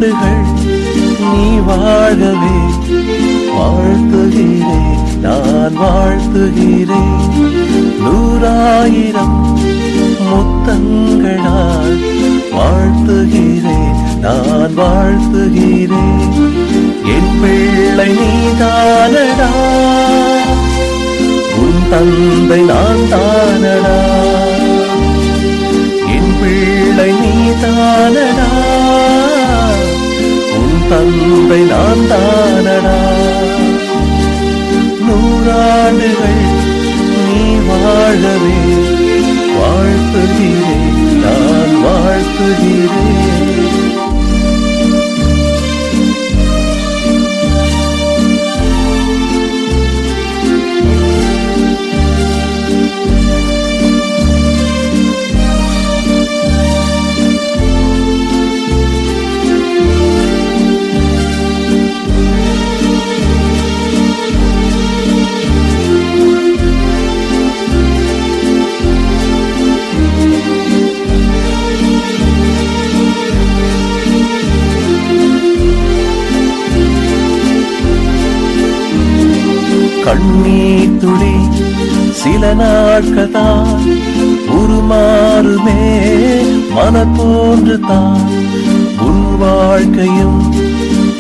நூறாண்டுகள் நீ வாழவே வாழ்த்துகிறேன், நான் வாழ்த்துகிறேன். 100,000 முத்தங்களால் வாழ்த்துகிறேன், நான் வாழ்த்துகிறேன். என் பிள்ளை நீதானடா, உன் தந்தை நான் தானடா. என் பிள்ளை நீதானடா, உன் தந்தை நான் தானடா. 100 நீ வாழவே வாழ்த்துகிறேன், நான் வாழ்த்துகிறேன். கண்ணீர் துளி சில நாட்கள் தான் உருமாறுமே, மனப்போன்று தான் உன் வாழ்க்கையும்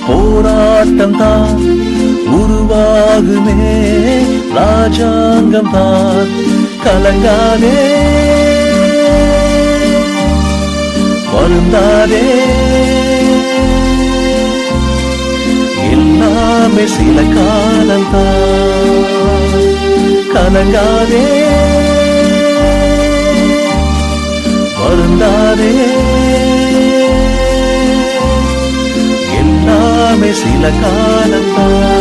போராட்டம் தான் உருவாகுமே. ராஜாங்கம் தான் கலங்காதே, வருந்தாதே, எல்லாமே சில காலம்தான். கலங்காதே, வருந்தாதே, எல்லாமே சில காலம்தான்.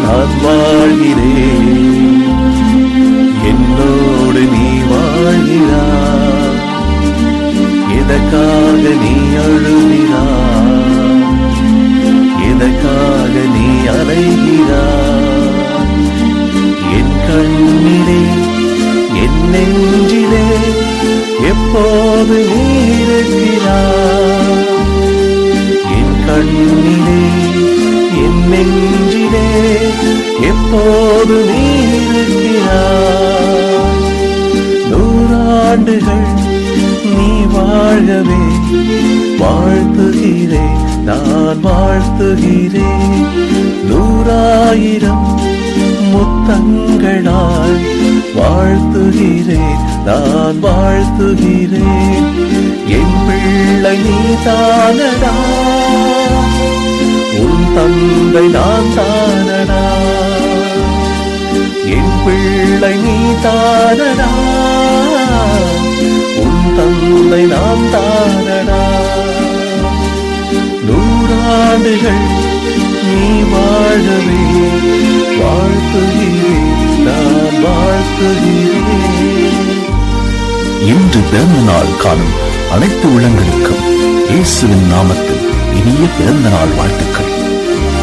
நான் வாழ்கிறேன், என்னோடு நீ வாழ்கிறாய். எதற்காக நீ அழுகிறாய், எதற்காக நீ அலைகிறாய். என் கண்ணிலே என் நெஞ்சிலே எப்போது நீ இருக்கிறாய். என் கண்ணிலே என் நெஞ்சிலே எப்போது நீ இருக்கிறாய். 100 நீ வாழவே வாழ்த்துகிறேன், நான் வாழ்த்துகிறேன். 100,000 முத்தங்களால் வாழ்த்துகிறேன், நான் வாழ்த்துகிறேன். என் பிள்ளை நீதானடா, உன் தந்தை நான் தானடா. என் பிள்ளை நீதானடா, உன் தந்தை நான் தானடா. 100 நீ வாழவே வாழ்த்துகிறேன், நான் வாழ்த்துகிறேன். இன்று பிறந்த நாள் காணும் அனைத்து உள்ளங்களுக்கும் இயேசுவின் நாமத்தில் இனிய பிறந்த நாள் வாழ்த்துக்கள்.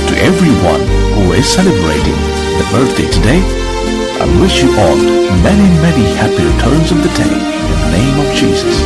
To everyone who is celebrating the birthday today, I wish you all many happy returns of the day in the name of Jesus.